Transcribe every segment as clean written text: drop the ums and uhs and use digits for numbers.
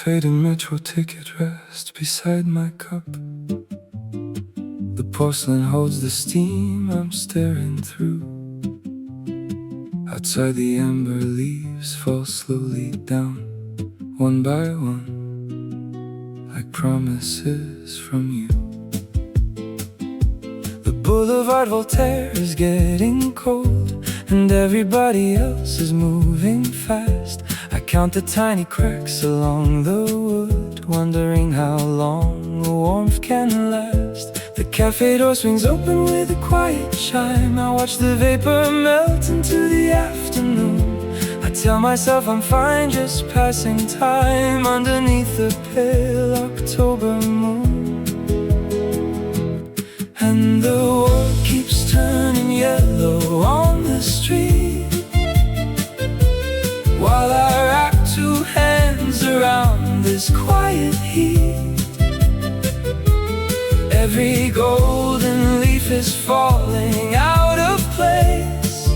faded metro ticket rest beside my cup. The porcelain holds the steam I'm staring through. Outside the amber leaves fall slowly down, one by one, like promises from you. The boulevard Voltaire is getting cold, and everybody else is moving fast. I count the tiny cracks along the wood, wondering how long the warmth can last. The cafe door swings open with a quiet chime. I watch the vapor melt into the afternoon. I tell myself I'm fine, just passing time underneath the pale October moon. And the world keeps turning yellow on the street, while I wrap two hands around this quiet heat. Every golden leaf is falling out of place,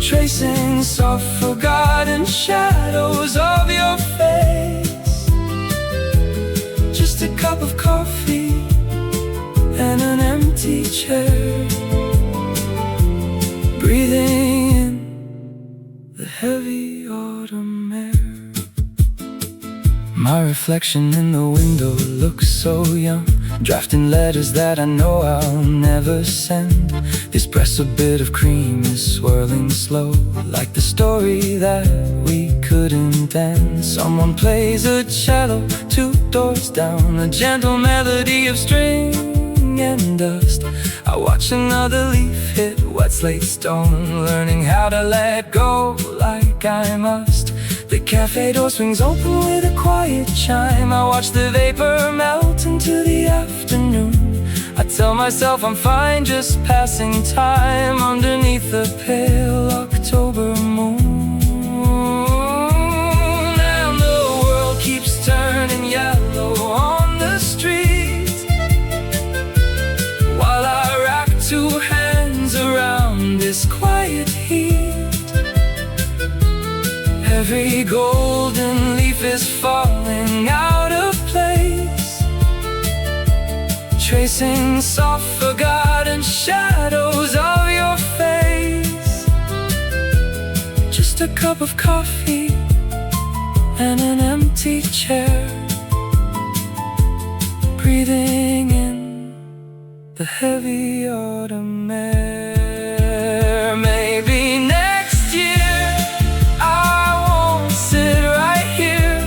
tracing soft forgotten shadows of your face. Just a cup of coffee and an empty chair, breathing in the heavy autumn air. My reflection in the window looks so young, drafting letters that I know I'll never send. The espresso bit of cream is swirling slow, like the story that we couldn't end. Someone plays a cello 2 doors down, a gentle melody of string and dust. I watch another leaf hit wet slate stone, learning how to let go like I must. The cafe door swings open with a quiet chime. I watch the vapor melt into the afternoon. I tell myself I'm fine, just passing time underneath the pale October moon. And the world keeps turning yellow on the street, while I wrap 2 hands around this quiet heat. Every golden leaf is falling out of place, tracing soft forgotten shadows of your face. Just a cup of coffee and an empty chair, breathing in the heavy autumn air. Maybe next year I won't sit right here.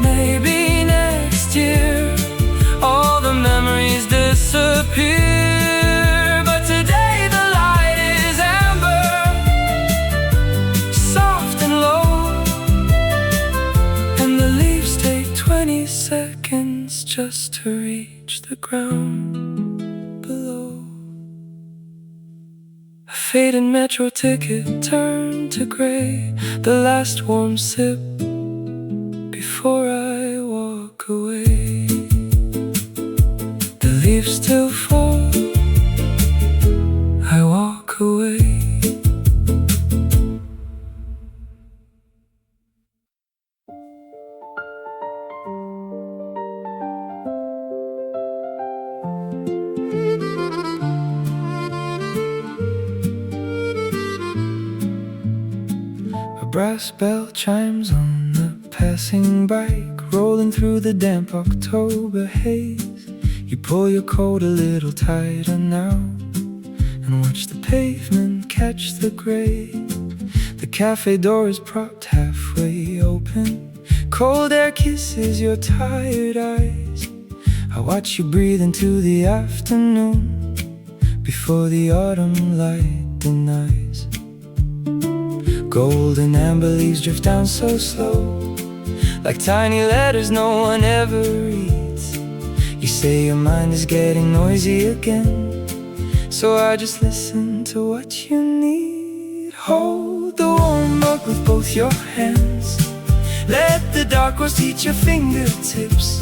Maybe next year all the memories disappear. But today the light is amber, soft and low, and the leaves take 20 seconds just to reach the ground below. A faded metro ticket turned to gray, the last warm sip before I walk away. The leaves still fall, I walk away. A brass bell chimes on the passing bike, rolling through the damp October haze. You pull your coat a little tighter now and watch the pavement catch the gray. The cafe door is propped halfway open, cold air kisses your tired eyes. I watch you breathe into the afternoon before the autumn light denies. Gold and amber leaves drift down so slow, like tiny letters no one ever reads. You say your mind is getting noisy again, so I just listen to what you need. Hold the warm mug with both your hands, let the dark rose heat your fingertips,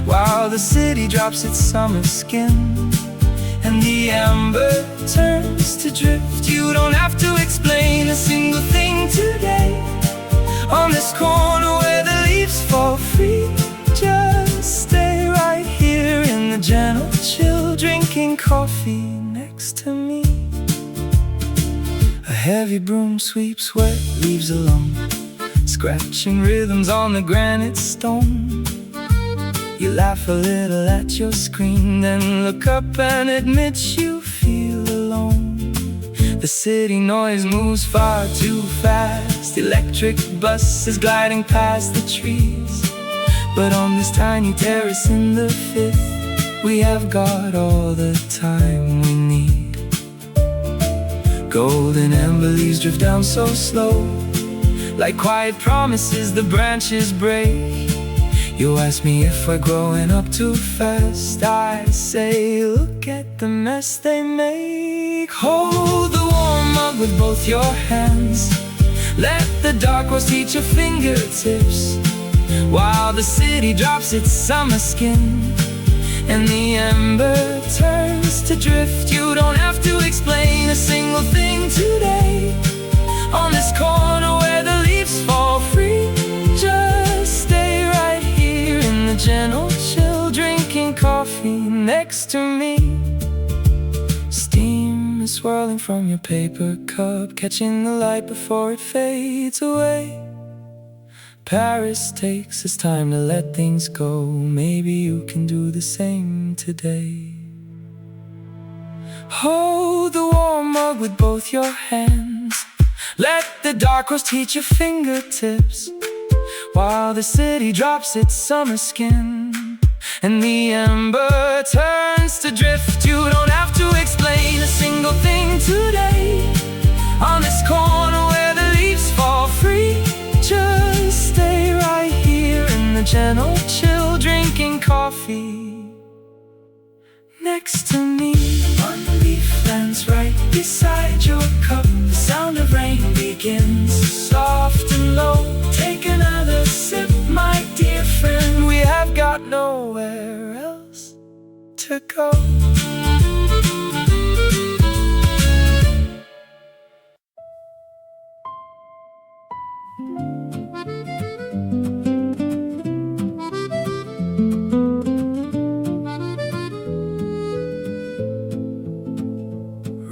while the city drops its summer skin and the amber turns to drift. You don't have to explain a single thing today. On this corner drinking coffee next to me. A heavy broom sweeps wet leaves along, scratching rhythms on the granite stone. You laugh a little at your screen, then look up and admit you feel alone. The city noise moves far too fast, electric buses gliding past the trees. But on this tiny terrace in the fifth, we have got all the time we need. Golden amber leaves drift down so slow, like quiet promises the branches break. You ask me if we're growing up too fast. I say, look at the mess they make. Hold the warm mug with both your hands. Let the dark rose heat your fingertips, while the city drops its summer skin and the ember turns to drift. You don't have to explain a single thing today. On this corner where the leaves fall free, just stay right here in the gentle chill, drinking coffee next to me. Steam is swirling from your paper cup, catching the light before it fades away. Paris takes its time to let things go. Maybe you can do the same today. Hold the warm mug with both your hands. Let the dark rose heat your fingertips, while the city drops its summer skin and the ember turns to drift. You don't have to explain a single thing today. On this corner where the leaves fall free, just stay right here in the gentle chill, drinking coffee next to me. One leaf lands right beside your cup. The sound of rain begins soft and low. Take another sip, my dear friend. We have got nowhere else to go.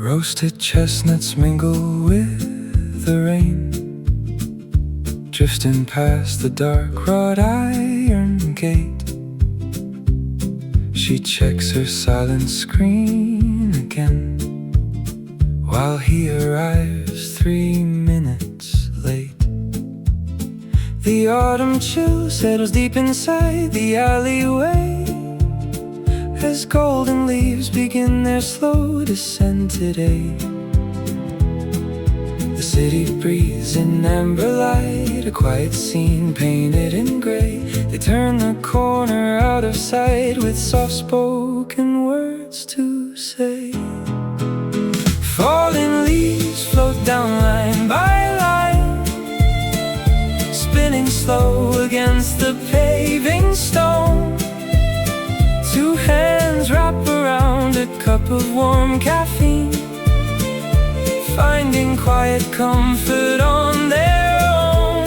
Roasted chestnuts mingle with the rain, drifting past the dark wrought iron gate. She checks her silent screen again, while he arrives 3 minutes late. The autumn chill settles deep inside the alleyway, as golden leaves begin their slow descent today. The city breathes in amber light, a quiet scene painted in gray. They turn the corner out of sight with soft-spoken words to say. Falling leaves float down line by line, spinning slow against the paving stone. 2 hands wrap around a cup of warm caffeine, finding quiet comfort on their own.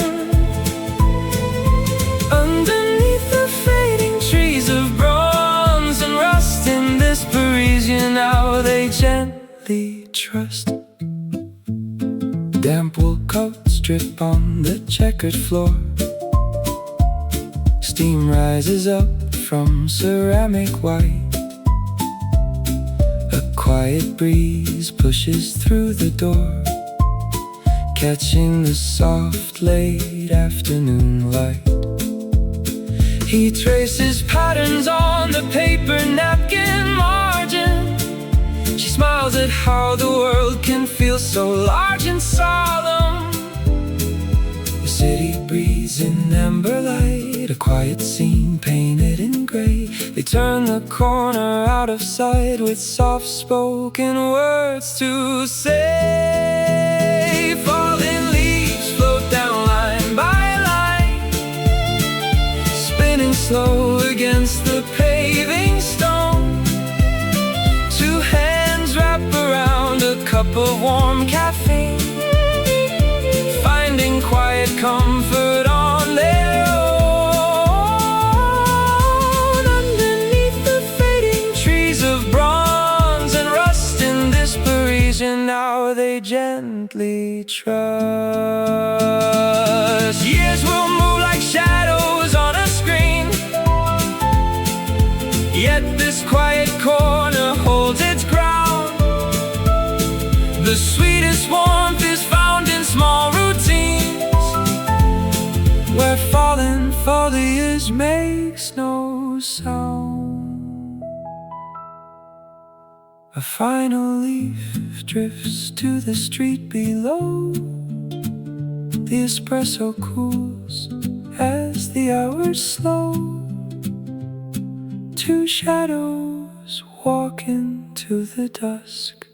Underneath the fading trees of bronze and rust in this Parisian hour, they gently trust. Damp wool coats drip on the checkered floor. Steam rises up from ceramic white. A quiet breeze pushes through the door, catching the soft late afternoon light. He traces patterns on the paper napkin margin. She smiles at how the world can feel so large and solemn. The city breathes in amber light, a quiet scene painted in gray. They turn the corner out of sight with soft-spoken words to say. Falling leaves float down line by line, spinning slow against the paving stone. 2 hands wrap around a cup of warm caffeine, finding quiet comfort on their own. Underneath the fading trees of bronze they gently trust. Years will move like shadows on a screen, yet this quiet corner holds its ground. The sweetest warmth is found in small routines, where falling for the years makes no sound. A final leaf drifts to the street below. The espresso cools as the hours slow. Two shadows walk into the dusk.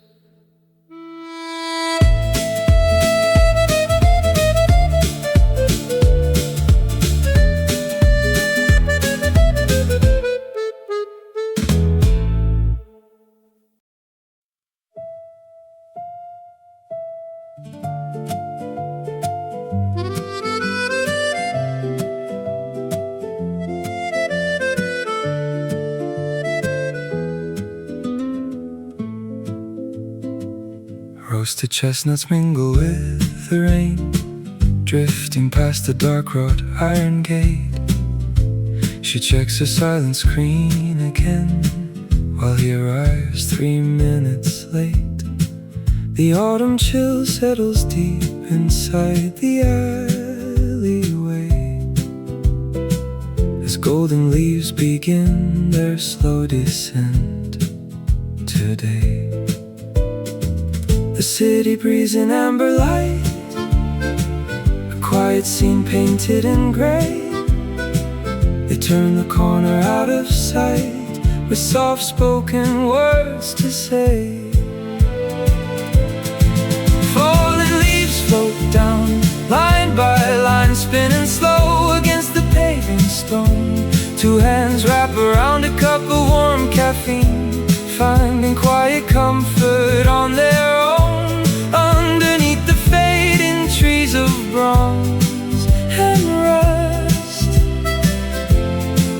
Roasted chestnuts mingle with the rain, drifting past the dark wrought iron gate. She checks her silent screen again, while he arrives 3 minutes late. The autumn chill settles deep inside the alleyway, as golden leaves begin their slow descent today. The city breeze in amber light, a quiet scene painted in gray. They turn the corner out of sight, with soft-spoken words to say. Falling leaves float down, line by line, spinning slow against the paving stone. Two hands wrap around a cup of warm caffeine, finding quiet comfort on their own. Underneath the fading trees of bronze and rust,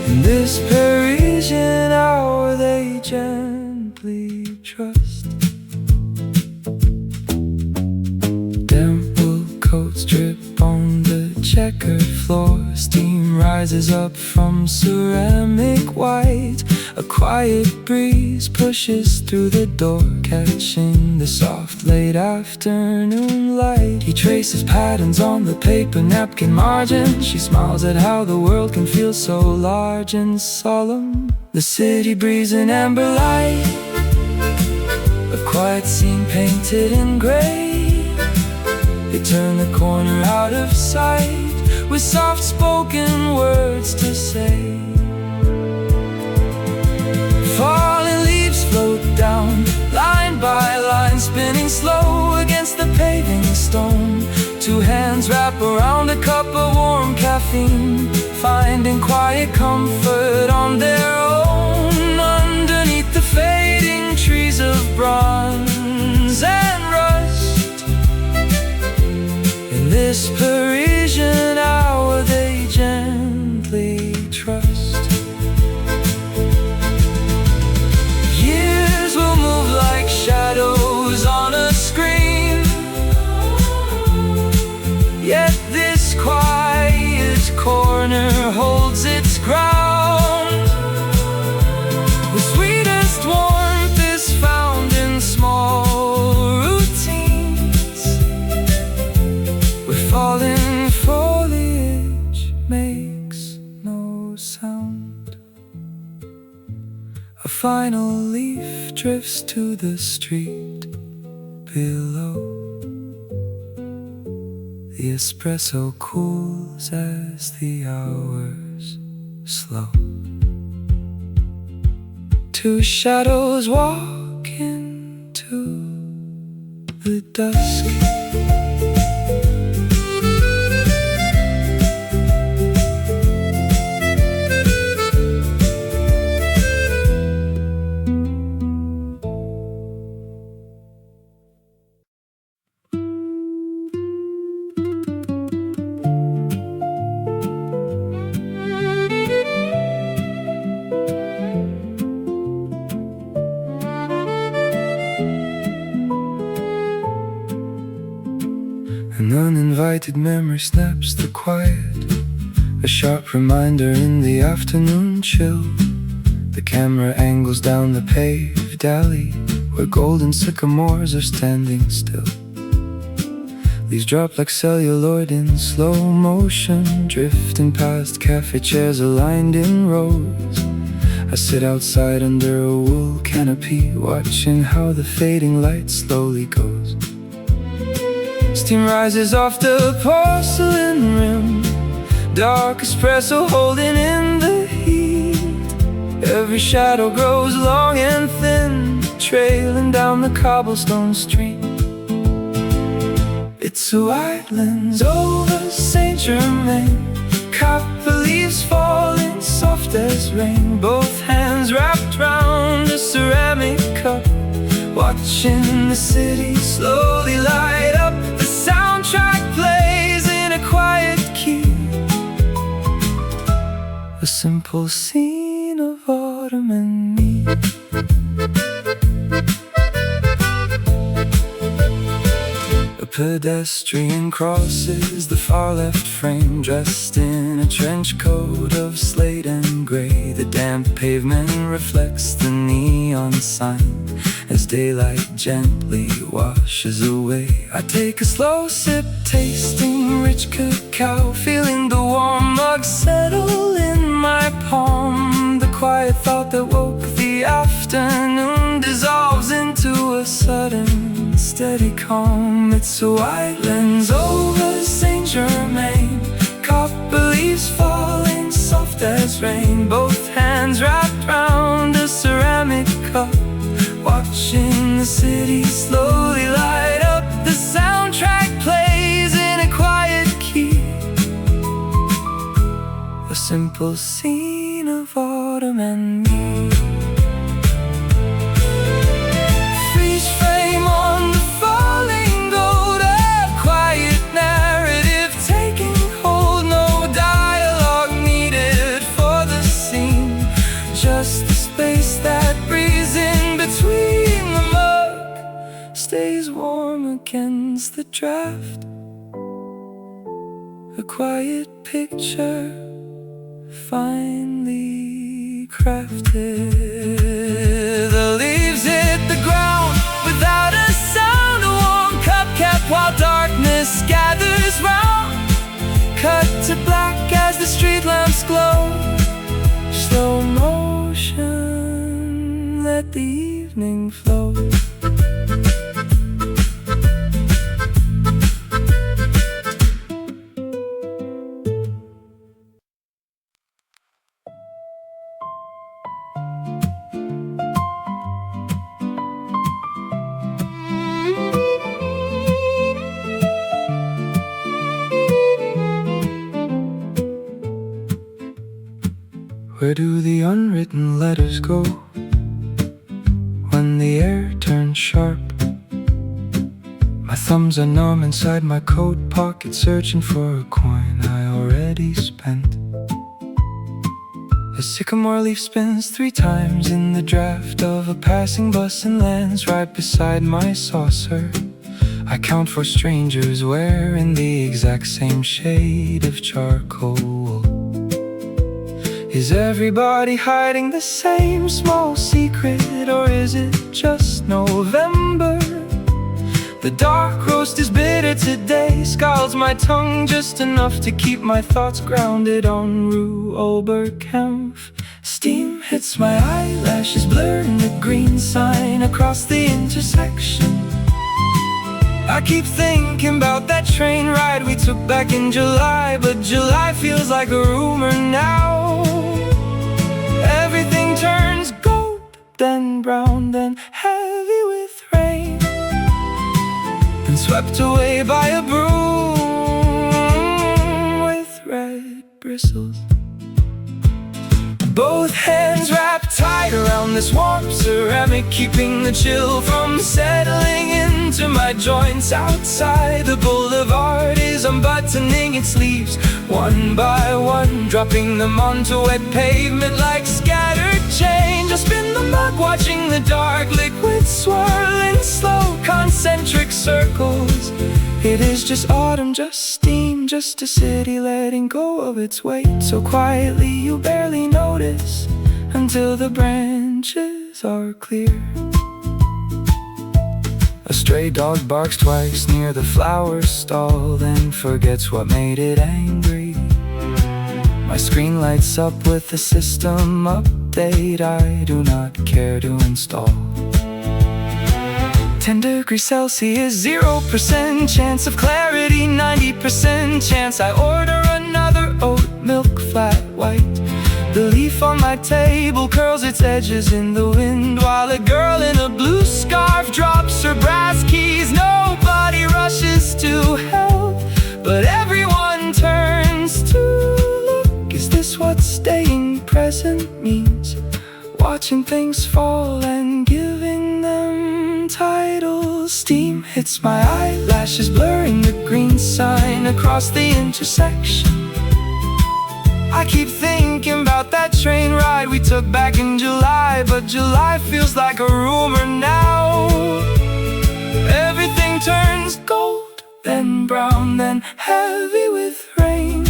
in this Parisian hour they gently trust. Damp wool coats drip on the checkered floor. Steam rises up from ceramic white. A quiet breeze pushes through the door, catching the soft late afternoon light. He traces patterns on the paper napkin margin. She smiles at how the world can feel so large and solemn. The city breeze in amber light, a quiet scene painted in gray. They turn the corner out of sight, with soft-spoken words to say. Falling leaves float down, line by line, spinning slow against the paving stone. Two hands wrap around a cup of warm caffeine, finding quiet comfort on their own. Underneath the fading trees of bronze and rust, in this Parisian hour they gently trust. Like shadows on a screen, yet this quiet corner holds its ground. The sweetest warmth is found in small routines, where falling foliage makes no sound. A final leaf drifts to the street below. The espresso cools as the hours slow. Two shadows walk into the dusk. uninvited memory snaps the quiet, a sharp reminder in the afternoon chill. The camera angles down the paved alley where golden sycamores are standing still. Leaves drop like celluloid in slow motion, drifting past cafe chairs aligned in rows. I sit outside under a wool canopy, watching how the fading light slowly goes. Steam rises off the porcelain rim, dark espresso holding in the heat. Every shadow grows long and thin, trailing down the cobblestone street. It's a white lens over Saint Germain, copper leaves falling soft as rain. Both hands wrapped round a ceramic cup, watching the city slowly light up. The soundtrack plays in a quiet key, a simple scene of autumn and me. Pedestrian crosses the far left frame, dressed in a trench coat of slate and gray. The damp pavement reflects the neon sign as daylight gently washes away. I take a slow sip, tasting rich cacao, feeling the warm mug settle in my palm. The quiet thought that woke the afternoon dissolves into a sudden steady calm. It's a white lens over Saint Germain, copper leaves falling soft as rain. Both hands wrapped round a ceramic cup, watching the city slowly light up. The soundtrack plays in a quiet key, a simple scene of autumn and me. Freeze frame on the falling gold, a quiet narrative taking hold. No dialogue needed for the scene, just the space that breathes in between. The mug stays warm against the draft, a quiet picture finely crafted. The leaves hit the ground without a sound, a warm cup kept while darkness gathers round. Cut to black as the street lamps glow, slow motion, let the evening flow. Where do the unwritten letters go when the air turns sharp? My thumbs are numb inside my coat pocket, searching for a coin I already spent. A sycamore leaf spins 3 times in the draft of a passing bus and lands right beside my saucer. I count for strangers wearing the exact same shade of charcoal. Is everybody hiding the same small secret, or is it just November? The dark roast is bitter today, scalds my tongue just enough to keep my thoughts grounded on Rue Oberkampf. Steam hits my eyelashes, blurring the green sign across the intersection. I keep thinking about that train ride we took back in July, but July feels like a rumor now. Everything turns gold, then brown, then heavy with rain, and swept away by a broom with red bristles. Both hands wrapped tight around this warm ceramic, keeping the chill from settling into my joints. Outside, the boulevard is unbuttoning its leaves one by one, dropping them onto wet pavement like scattered change. I spin the mug, watching the dark liquid swirl in slow concentric circles. It is just autumn, just steam, just a city letting go of its weight. So quietly you barely notice until the branches are clear. A stray dog barks twice near the flower stall, then forgets what made it angry. My screen lights up with the system update I do not care to install. 10 degrees Celsius, 0% chance of clarity, 90% chance I order another oat milk flat white. The leaf on my table curls its edges in the wind, while a girl in a blue scarf drops her brass keys. Nobody rushes to help, but everyone turns to look. Is this what staying present means? Watching things fall and giving them titles. Steam hits my eyelashes, blurring the green sign across the intersection. I keep thinking about that train ride we took back in July, but July feels like a rumor now. Everything turns gold, then brown, then heavy with rain,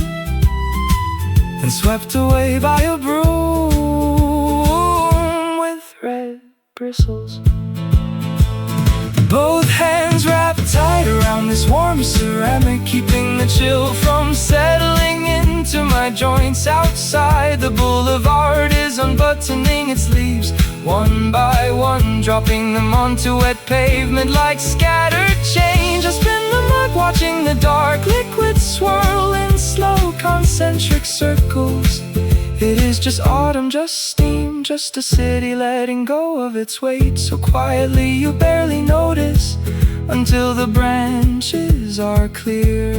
then swept away by a broom with red bristles. Both hands wrapped tight around this warm ceramic, keeping the chill from settling into my joints. Outside, the boulevard is unbuttoning its leaves one by one, dropping them onto wet pavement like scattered change. I spin the mug, watching the dark liquid swirl in slow concentric circles. It is just autumn, just steam, just a city letting go of its weight. So quietly you barely notice until the branches are clear.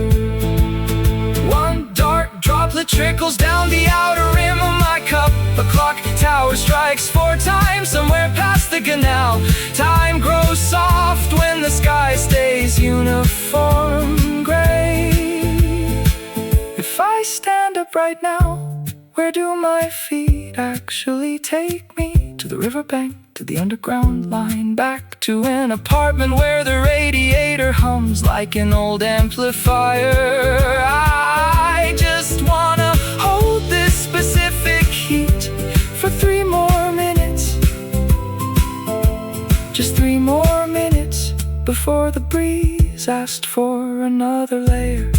One dark droplet trickles down the outer rim of my cup. A clock tower strikes 4 times somewhere past the canal. Time grows soft when the sky stays uniform gray. If I stand up right now, where do my feet actually take me? To the riverbank, to the underground line, back to an apartment where the radiator hums like an old amplifier. I just wanna hold this specific heat for 3 more minutes. Just 3 more minutes before the breeze asked for another layer.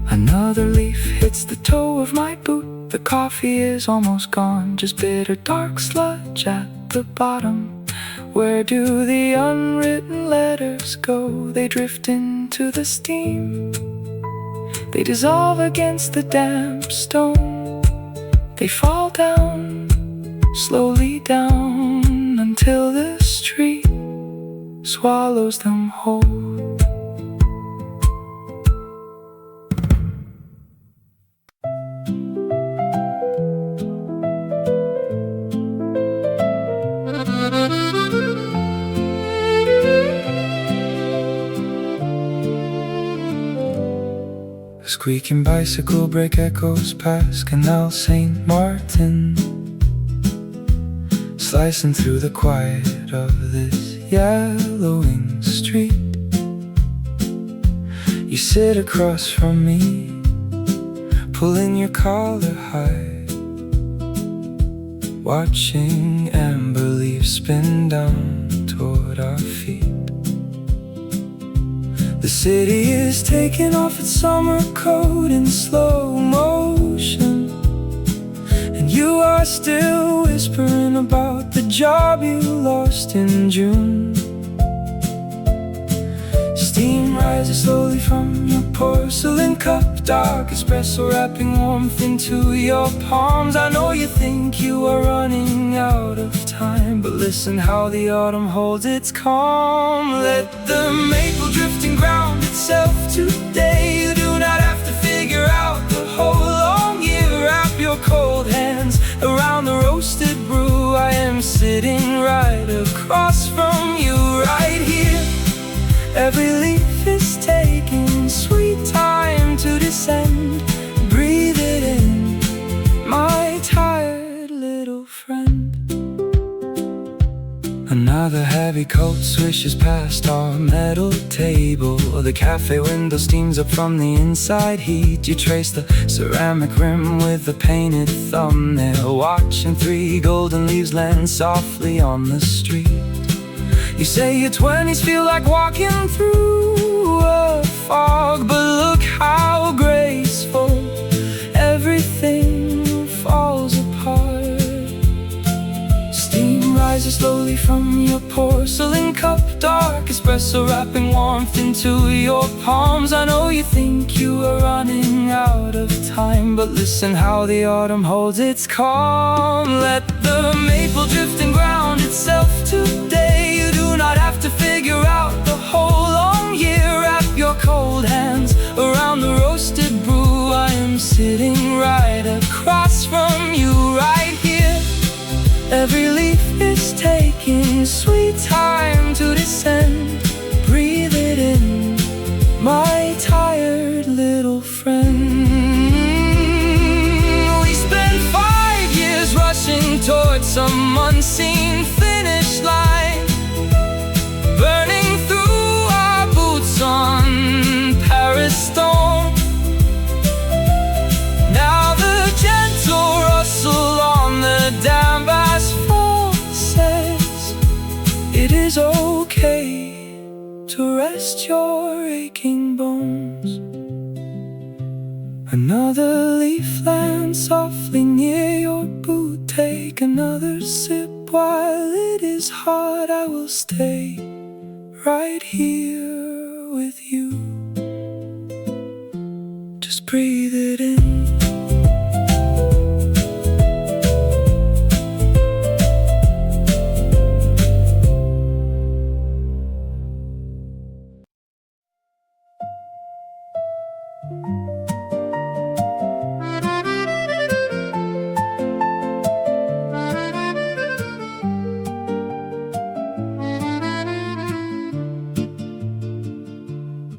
Another leaf hits the toe of my boot. The coffee is almost gone, just bitter dark sludge at the bottom. Where do the unwritten letters go? They drift into the steam. They dissolve against the damp stone. They fall down, slowly down, until the street swallows them whole. Squeaking bicycle brake echoes past Canal St. Martin, slicing through the quiet of this yellowing street. You sit across from me, pulling your collar high, watching amber leaves spin down toward our feet. The city is taking off its summer coat in slow motion, and you are still whispering about the job you lost in June. Steam rises slowly from your porcelain cup, dark espresso wrapping warmth into your palms. I know you think you are running out of time, but listen how the autumn holds its calm. Let the maple drifting ground itself today. You do not have to figure out the whole long year. Wrap your cold hands around the roasted brew. I am sitting right across from you, right here. Every leaf is taking sweet time to descend. Breathe it in, my tired little friend. And Another heavy coat swishes past our metal table. The cafe window steams up from the inside heat. You trace the ceramic rim with the painted thumbnail, watching 3 golden leaves land softly on the street. You say your 20s feel like walking through a fog, but look how graceful everything falls apart. Steam rises slowly from your porcelain cup, dark espresso wrapping warmth into your palms. I know you think you are running out of time, but listen how the autumn holds its calm. Let the maple drift and ground itself today. You do not have to figure out the whole long year. Wrap your cold hands around the roasted brew. I am sitting right across from you, right here. Every leaf is taking sweet time to descend. Breathe it in, my tired little friend. We spent 5 years rushing towards some unseen finish line, burning through our boots on Paris stone. Now the gentle rustle on the damp asphalt says it is okay to rest your aching bones. Another leaf lands softly near your boot. Take another sip while it is hot. I will stay right here with you. Just breathe it in.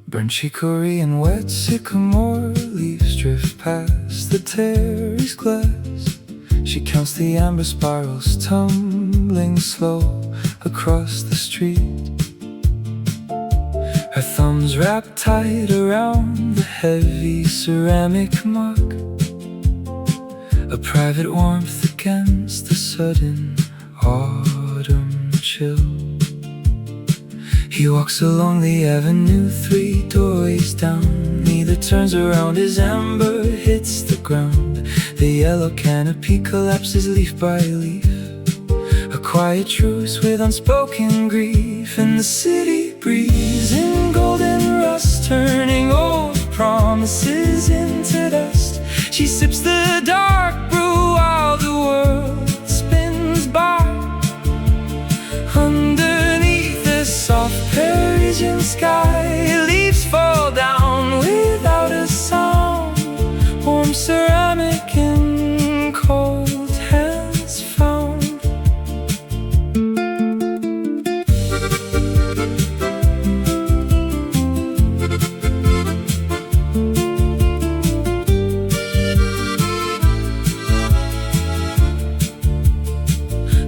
Burnt chicory and wet sycamore leaves drift past the terrace glass. She counts the amber spirals tumbling slow across the street. Her thumbs wrapped tight around the heavy ceramic mug, a private warmth against the sudden autumn chill. He walks along the avenue, 3 doorways down. Neither turns around as amber hits the ground. The yellow canopy collapses leaf by leaf, a quiet truce with unspoken grief. In the city breeze, in golden rust, turning old promises into dust. She sips the dark brew while the world spins by. Underneath the soft Parisian sky, leaves fall down without a sound. Warm ceramic in cold hands found.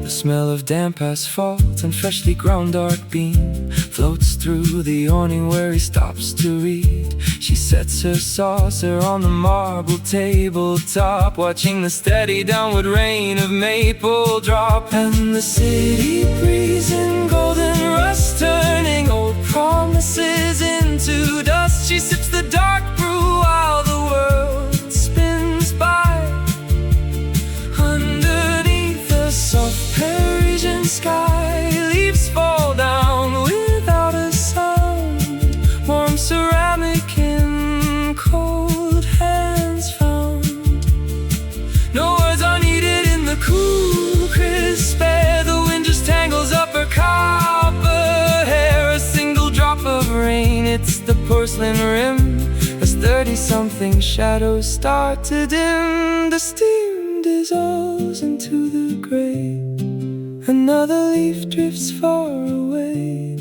The smell of damp asphalt and freshly ground dark bean floats through the awning where he stops to read. She sets her saucer on the marble tabletop, watching the steady downward rain of maple drop. And the city breeze in golden rust, turning old promises into dust. She sips the dark brew while the world spins by. Underneath the soft Parisian sky, leaves fall down without a sound. Warm ceramic in cold hands found. No words are needed in the cool, crisp air. The wind just tangles up her copper hair. A single drop of rain, it's the porcelain rim, as 30-something shadows start to dim. The steam dissolves into the gray. Another leaf drifts far away.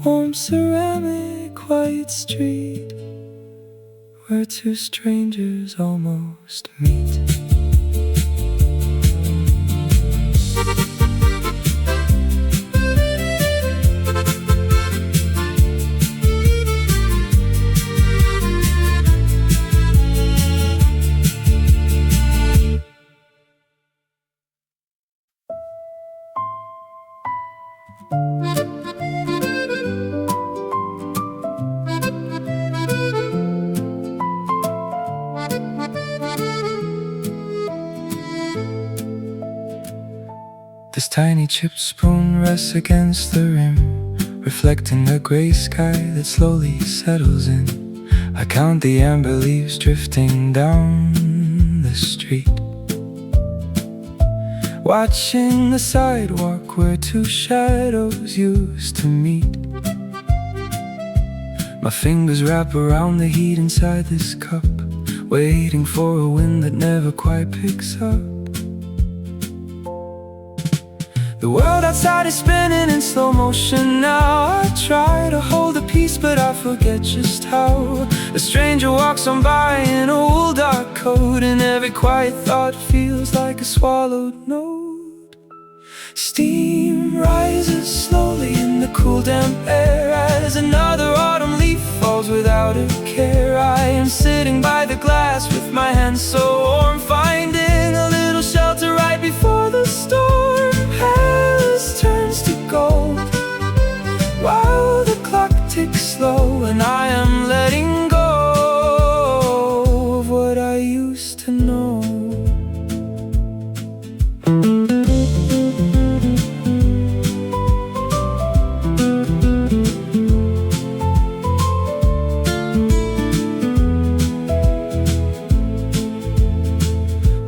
Warm ceramic, quiet street, where 2 strangers almost meet. tiny chip spoon rests against the rim, reflecting the gray sky that slowly settles in. I count the amber leaves drifting down the street, watching the sidewalk where two shadows used to meet. My fingers wrap around the heat inside this cup, waiting for a wind that never quite picks up. The world outside is spinning in slow motion now. I try to hold the peace, but I forget just how. A stranger walks on by in a wool dark coat, and every quiet thought feels like a swallowed note. Steam rises slowly in the cool damp air as another autumn leaf falls without a care. I am sitting by the glass with my hands so warm, finding a little shelter right before the storm. Palace turns to gold while the clock ticks slow, and I am letting go of what I used to know.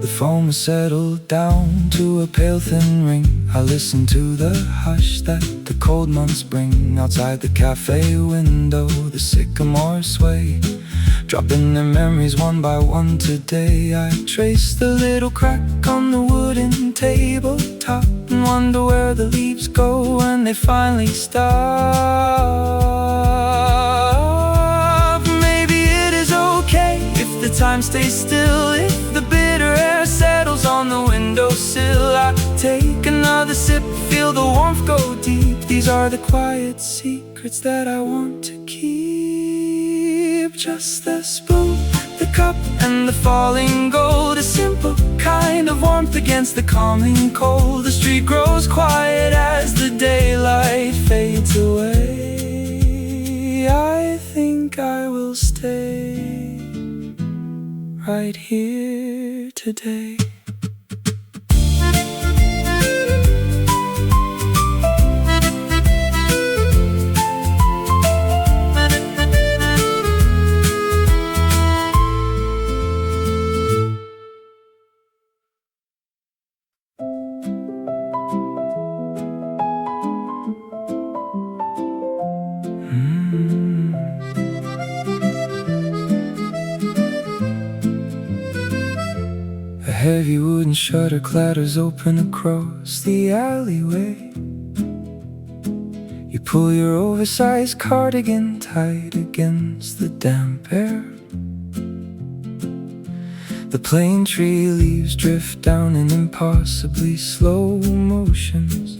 The foam has settled down to a pale thin ring. I listen to the hush that the cold months bring. Outside the cafe window, the sycamores sway, dropping their memories one by one today. I trace the little crack on the wooden tabletop and wonder where the leaves go when they finally stop. Maybe it is okay if the time stays still, if the bitter air settles on the windowsill. I take another sip, feel the warmth go deep. These are the quiet secrets that I want to keep. Just the spoon, the cup, and the falling gold. A simple kind of warmth against the calming cold. The street grows quiet as the daylight fades away. I think I will stay right here today. A heavy wooden shutter clatters open across the alleyway. You pull your oversized cardigan tight against the damp air. The plane tree leaves drift down in impossibly slow motions,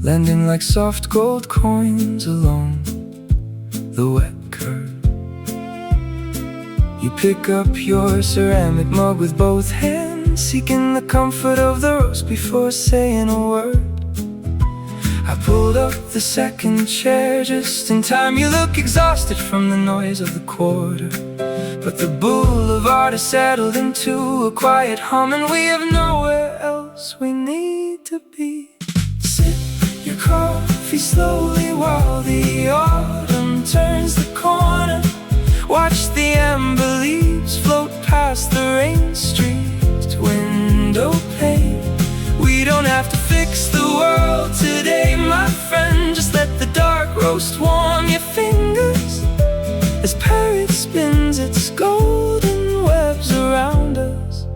landing like soft gold coins along the wet curb. You pick up your ceramic mug with both hands, seeking the comfort of the roast before saying a word. I pulled up the second chair just in time. You look exhausted from the noise of the quarter, but the boulevard has settled into a quiet hum, and we have nowhere else we need to be. Sip your coffee slowly while the autumn turns the corner. Watch the amber leaves float past the rain-streaked window pane. We don't have to fix the world today, my friend. Just let the dark roast warm your fingers as Paris spins its golden webs around us.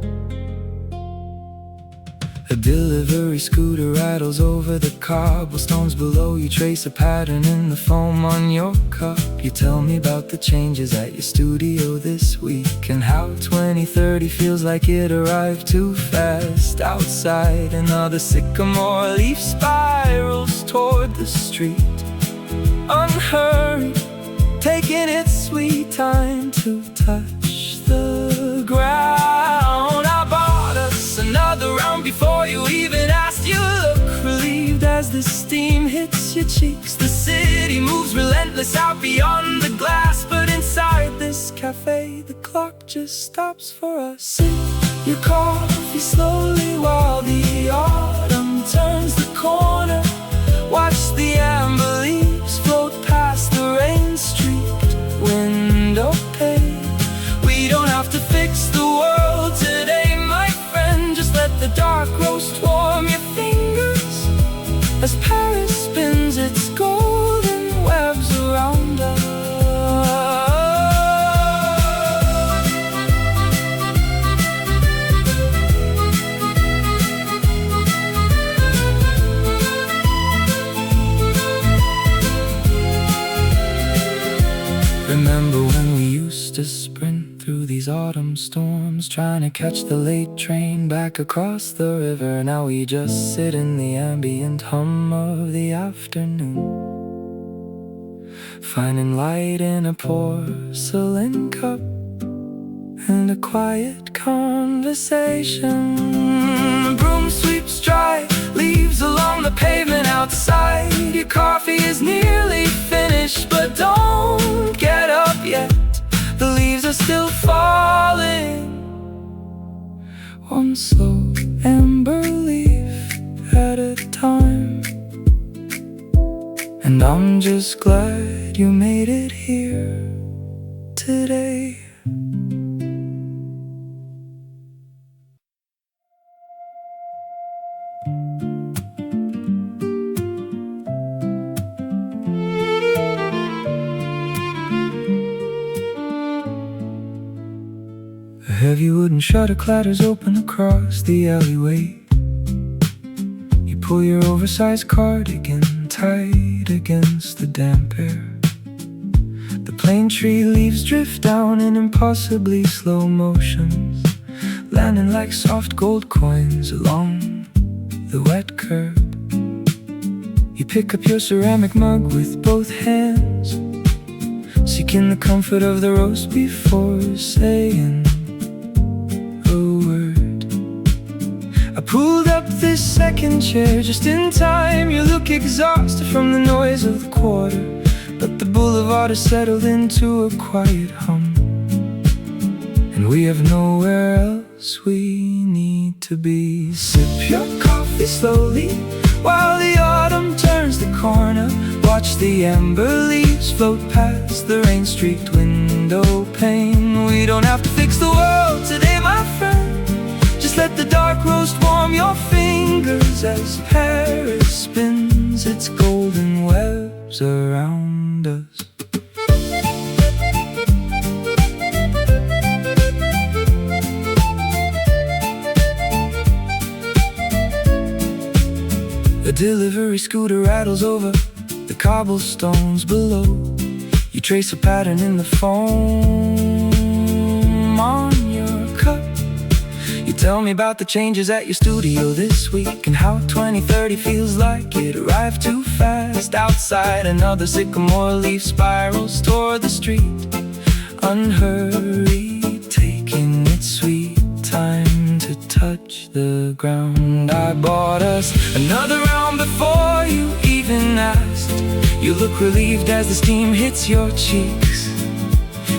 A delivery scooter rattles over the cobblestones below. You trace a pattern in the foam on your cup. You tell me about the changes at your studio this week, and how 2030 feels like it arrived too fast. Outside, another sycamore leaf spirals toward the street, unhurried, taking its sweet time to touch the ground. I bought us another round before you even asked. You look relieved as the steam hits your cheeks. The city moves relentless out beyond the glass, but inside this cafe the clock just stops for us. Sip your coffee slowly while the autumn turns turns the corner. Watch the amber leaves float past the rain-streaked window pane. We don't have to fix the world today, my friend. Just let the dark roast warm your fingers as Paris spins its golden webs around us. Remember when we used to sprint through these autumn storms, trying to catch the late train back across the river. Now we just sit in the ambient hum of the afternoon, finding light in a porcelain cup and a quiet conversation. The broom sweeps dry leaves along the pavement outside. Your coffee is nearly finished, but don't get up yet. The leaves are still falling, one slow amber leaf at a time. And I'm just glad you made it here today. A heavy wooden shutter clatters open across the alleyway. You pull your oversized cardigan tight against the damp air. The plane tree leaves drift down in impossibly slow motions, landing like soft gold coins along the wet curb. You pick up your ceramic mug with both hands, seeking the comfort of the roast before saying a word. I pulled up this second chair just in time. You look exhausted from the noise of the quarter, but the boulevard has settled into a quiet hum, and we have nowhere else we need to be. Sip your coffee slowly while the autumn turns the corner. Watch the amber leaves float past the rain-streaked window pane. We don't have to fix the world today, my friend. Just let the dark roast warm your fingers as Paris spins its golden webs around us. A delivery scooter rattles over the cobblestones below. You trace a pattern in the foam on your cup. You tell me about the changes at your studio this week, and how 2030 feels like it arrived too fast. Outside, another sycamore leaf spirals toward the street, unhurried, taking its sweet time to touch the ground. I bought us another round before you even asked. You look relieved as the steam hits your cheeks.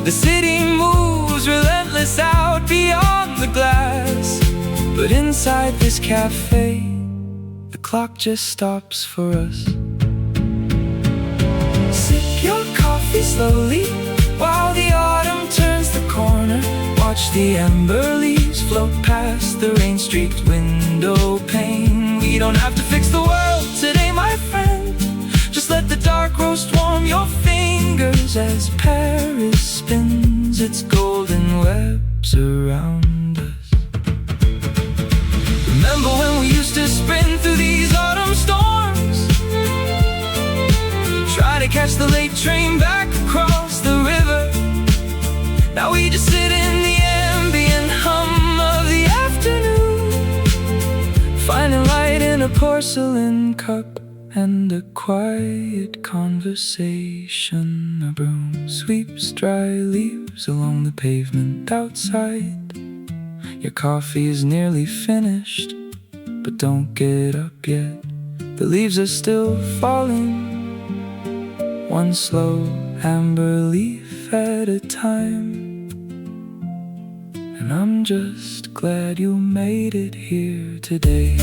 The city moves relentless out beyond the glass, but inside this cafe, the clock just stops for us. Sip your coffee slowly while the autumn turns the corner. Watch the amber leaves float past the rain-streaked window pane. We don't have to fix the world today, my friend. Just let the dark roast warm your fingers as Paris spins its golden webs around us. Remember when we used to sprint through these autumn storms, try to catch the late train back across the river. Now we just sit in the ambient hum of the afternoon, finding light in a porcelain cup and a quiet conversation. A broom sweeps dry leaves along the pavement outside. Your coffee is nearly finished, but don't get up yet. The leaves are still falling, one slow amber leaf at a time. And I'm just glad you made it here today.